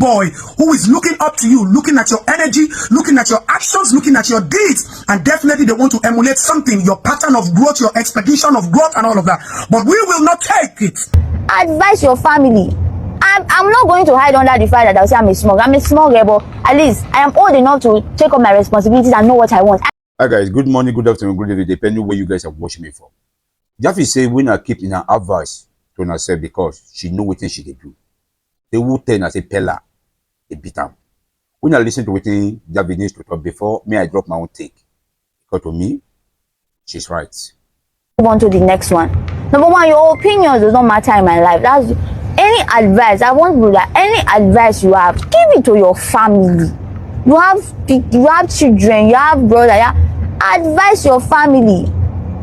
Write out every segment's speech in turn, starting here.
boy who is looking up to you, looking at your energy, looking at your actions, looking at your deeds, and definitely they want to emulate something, your pattern of growth, your expectation of growth and all of that. But we will not take it. Advise your family. I'm not going to hide under the fact that I'll say I'm a small girl, but at least I am old enough to take up my responsibilities and know what I want. Hi guys, good morning, good afternoon, good evening, depending where you guys are watching me from. Javis say when I keep in her advice to herself because she know what she can do. They will tell her say Pella, a beat am. When I listen to what Javis needs to talk before me, I drop my own take. Because to me, she's right. Move on to the next one. Number one, your opinions does not matter in my life. That's any advice. I want to that any advice you have, give it to your family. You have children, you have brother. Advise your family.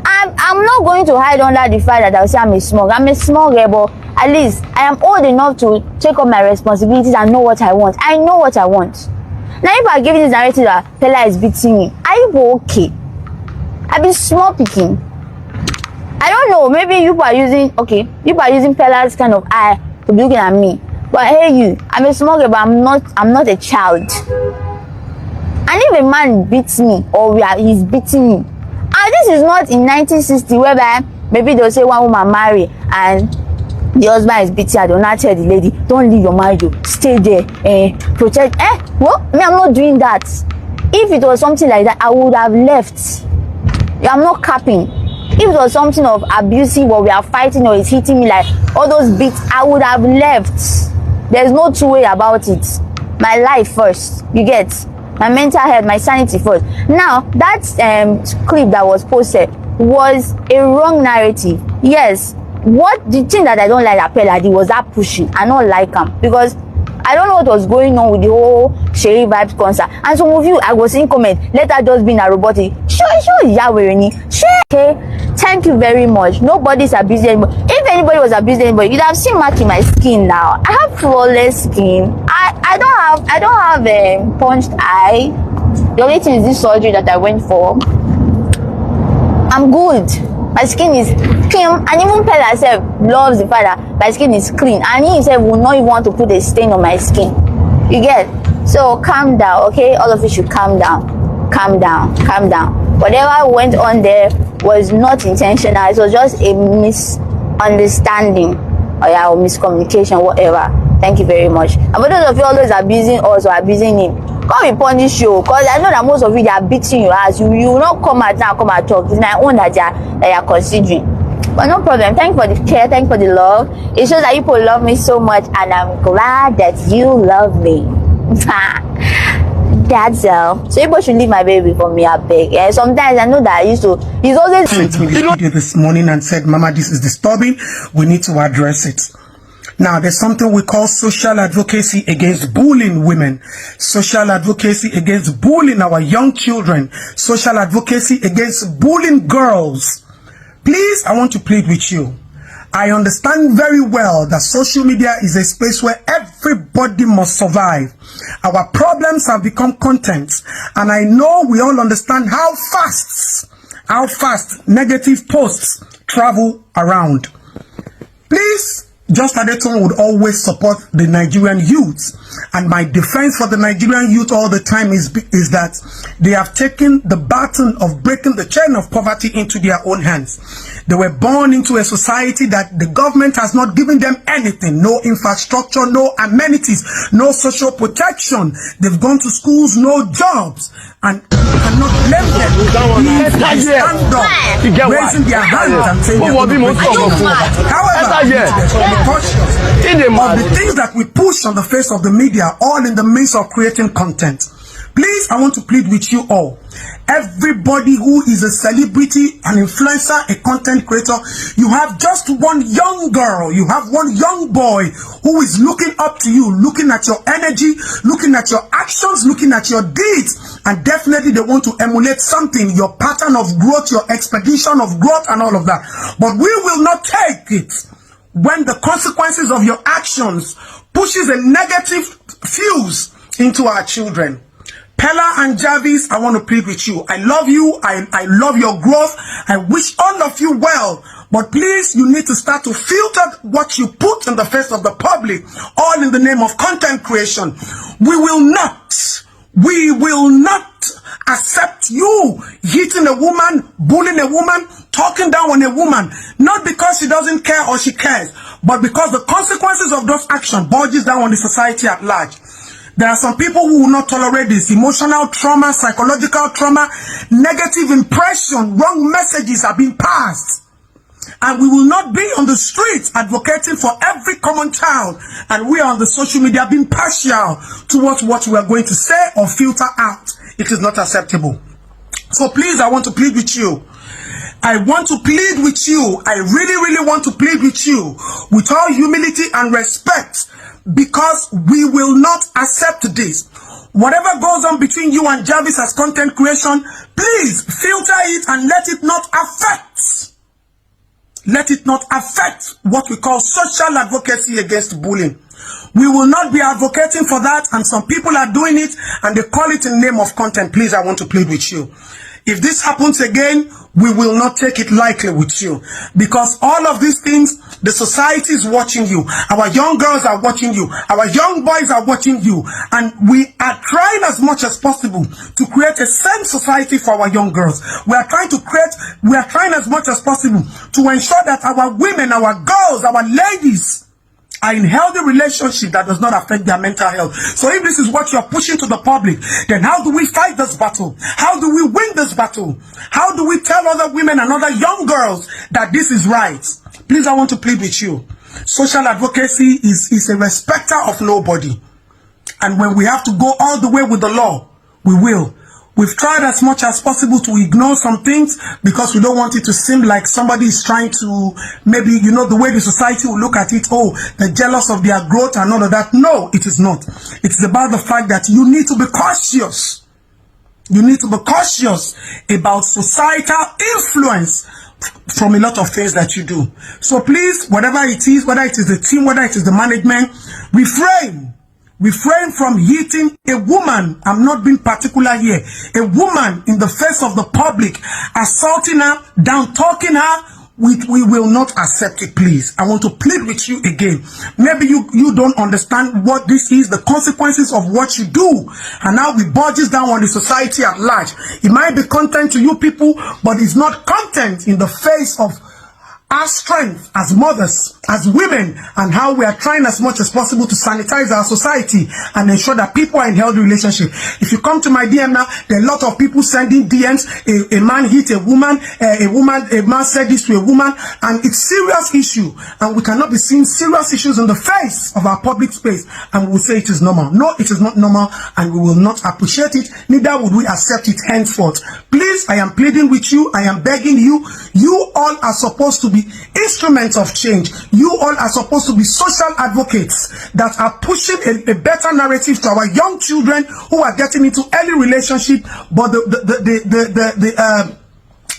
I'm not going to hide under the fact that I'll say I'm a small girl, but at least I am old enough to take up my responsibilities and know what I want. I know what I want. Now, if I give you this narrative that Pella is beating me, are you okay? I be small picking. I don't know. Maybe you are using Pella's kind of eye to be looking at me. But hey, you, I'm a small girl, but I'm not a child. And if a man beats me or he's beating me, and this is not in 1960 whereby maybe they'll say one woman marry and the husband is beating her, they'll not tell the lady, don't leave your marriage, stay there, protect. What? Me, I'm not doing that. If it was something like that, I would have left. I'm not capping. If it was something of abusive or we are fighting or it's hitting me like all those beats, I would have left. There's no two way about it. My life first, you get? My mental health, my sanity first. Now, that clip that was posted was a wrong narrative. Yes, the thing that I don't like that Pella did was that pushing. I don't like him because I don't know what was going on with the whole Sherry Vibes concert. And some of you, I was in comment, let her just be in a robotic. Okay, thank you very much. Nobody's abusing anybody. If anybody was abusing anybody, you'd have seen mark in my skin now. I have flawless skin. I don't have a punched eye. The only thing is this surgery that I went for. I'm good. My skin is clean, and even Pella herself loves the fact that my skin is clean, and he himself will not even want to put a stain on my skin. You get? So calm down, okay? All of you should calm down. Calm down. Calm down. Whatever went on there was not intentional. It was just a misunderstanding or miscommunication, whatever. Thank you very much. And for those of you always abusing us or abusing him, come and punish you, because I know that most of you, they are beating your ass. You will not come out now, come and talk. It's my own that you're considering. But no problem. Thank you for the care. Thank you for the love. It shows that you people love me so much, and I'm glad that you love me. That's all. So you should leave my baby for me, I beg. Yeah, sometimes I know that he's always sent me this video this morning and said, Mama, this is disturbing. We need to address it. Now, there's something we call social advocacy against bullying women, social advocacy against bullying our young children, social advocacy against bullying girls. Please, I want to plead with you. I understand very well that social media is a space where everybody must survive. Our problems have become content, and I know we all understand how fast negative posts travel around. Please, Just Adetun would always support the Nigerian youth, and my defense for the Nigerian youth all the time is that they have taken the baton of breaking the chain of poverty into their own hands. They were born into a society that the government has not given them anything, no infrastructure, no amenities, no social protection. They've gone to schools, no jobs, and you cannot blame them. Stand up, raising their hands and saying, however, cautious of the things that we push on the face of the media, all in the midst of creating content. Please, I want to plead with you all. Everybody who is a celebrity, an influencer, a content creator, you have just one young girl, you have one young boy who is looking up to you, looking at your energy, looking at your actions, looking at your deeds, and definitely they want to emulate something, your pattern of growth, your expedition of growth and all of that. But we will not take it when the consequences of your actions pushes a negative fuse into our children. Pella and Javis, I want to plead with you. I love you. I love your growth. I wish all of you well. But please, you need to start to filter what you put in the face of the public, all in the name of content creation. We will not accept you hitting a woman, bullying a woman, talking down on a woman, not because she doesn't care or she cares, but because the consequences of those actions bulges down on the society at large. There are some people who will not tolerate this. Emotional trauma, psychological trauma, negative impression, wrong messages are being passed. And we will not be on the streets advocating for every common child. And we are on the social media being partial towards what we are going to say or filter out. It is not acceptable. So please, I want to plead with you. I want to plead with you. I really want to plead with you with all humility and respect, because we will not accept this. Whatever goes on between you and Javis as content creation, please filter it and let it not affect what we call social advocacy against bullying. We will not be advocating for that, and some people are doing it and they call it in the name of content. Please, I want to plead with you. If this happens again, we will not take it lightly with you, because all of these things, the society is watching you. Our young girls are watching you. Our young boys are watching you. And we are trying as much as possible to create a sane society for our young girls. We are trying as much as possible to ensure that our women, our girls, our ladies are in healthy relationship that does not affect their mental health. So if this is what you're pushing to the public, then how do we fight this battle? How do we win this battle? How do we tell other women and other young girls that this is right? Please, I want to plead with you. Social advocacy is a respecter of nobody. And when we have to go all the way with the law, we will. We've tried as much as possible to ignore some things because we don't want it to seem like somebody is trying to, maybe, you know, the way the society will look at it, oh, they're jealous of their growth and all of that. No, it is not. It's about the fact that you need to be cautious. You need to be cautious about societal influence from a lot of things that you do. So please, whatever it is, whether it is the team, whether it is the management, refrain from hitting a woman. I'm not being particular here. A woman in the face of the public, assaulting her, down talking her. We will not accept it, please. I want to plead with you again. Maybe you don't understand what this is, the consequences of what you do. And now it budges down on the society at large. It might be content to you people, but it's not content in the face of our strength as mothers, as women, and how we are trying as much as possible to sanitize our society and ensure that people are in healthy relationship. If you come to my DM now, there are a lot of people sending DMs. A man hit a woman, a man said this to a woman, and it's serious issue. And we cannot be seeing serious issues in the face of our public space, and we will say it is normal. No, it is not normal, and we will not appreciate it. Neither would we accept it henceforth. Please, I am pleading with you. I am begging you. You all are supposed to be instruments of change. You all are supposed to be social advocates that are pushing a better narrative to our young children who are getting into early relationship. But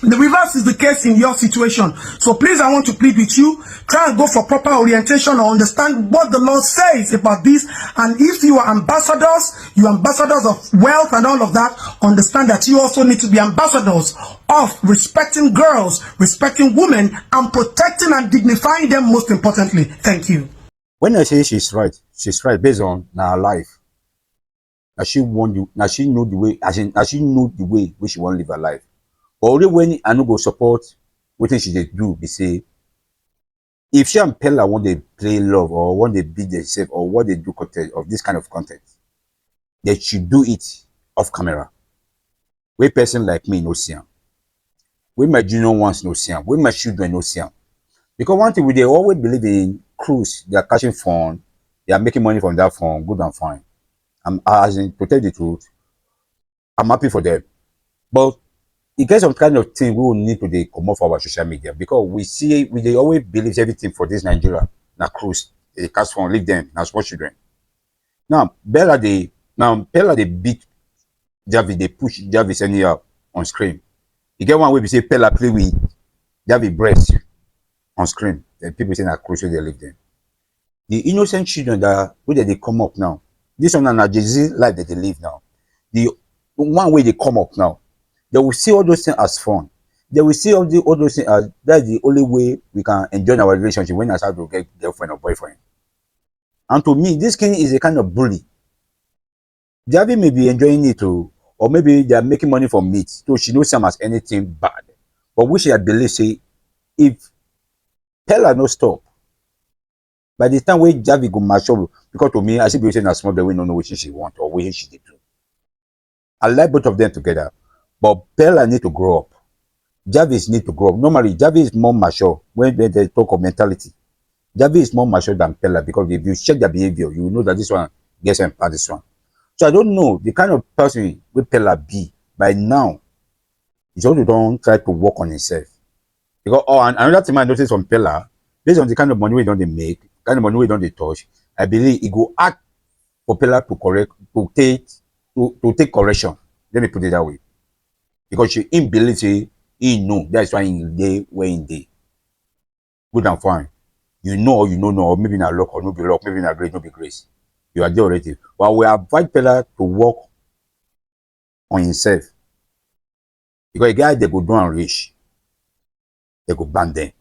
the reverse is the case in your situation. So please, I want to plead with you. Try and go for proper orientation or understand what the law says about this. And if you are ambassadors of wealth and all of that, understand that you also need to be ambassadors of respecting girls, respecting women, and protecting and dignifying them most importantly. Thank you. When I say she's right based on her life. Now she want you, now she know the way, as she know the way which she want to live her life. But only when I no go support what she dey do, they say, if she and Pella want they play love or want they beat themselves or what they do content of this kind of content, they should do it off camera. Where person like me no see am. Where my junior ones no see am. Where my children no see am. Because one thing they always believe in cruise, they are catching fun, they are making money from that fun, good and fine. As in, to tell the truth, I'm happy for them. But it gets some kind of thing we will need to come off our social media, because we always believe everything for this Nigeria. Now cruise, they cast fun, leave them, now small children. Now Pella they beat Javis, they push Javis anyhow on screen. You get one way we say Pella play with Javis breast on screen. Then people say that cruise, they leave them. The innocent children that where they come up now. This one and Javis life that they live now. The one way they come up now, they will see all those things as fun. they will see all those things as that's the only way we can enjoy our relationship when I start to get girlfriend or boyfriend. And to me, this king is a kind of bully. Javi may be enjoying it too, or maybe they are making money from it, so she knows some as anything bad. But which I believe say, if Pella no stop, by the time when Javi go mature, because to me, I see people saying a small girl we don't know which she want or which she did do. I like both of them together, but Pella need to grow up. Javis need to grow up. Normally, Javis is more mature when they talk of mentality. Javis is more mature than Pella because if you check their behavior, you will know that this one gets empowered this one. So I don't know the kind of person will Pella be by now. He's also don't try to work on himself. Because and another thing I noticed from Pella, based on the kind of money we don't make, kind of money we don't touch, I believe he go act for Pella to correct, to take correction. Let me put it that way. Because she inability, he know that's why he day where in day. Good and fine. You know or you know no, or maybe not luck or no be luck, maybe not grace, no be grace. You are there already. But we avoid Pella to work on himself. Because a guy they go do and reach, they go ban them.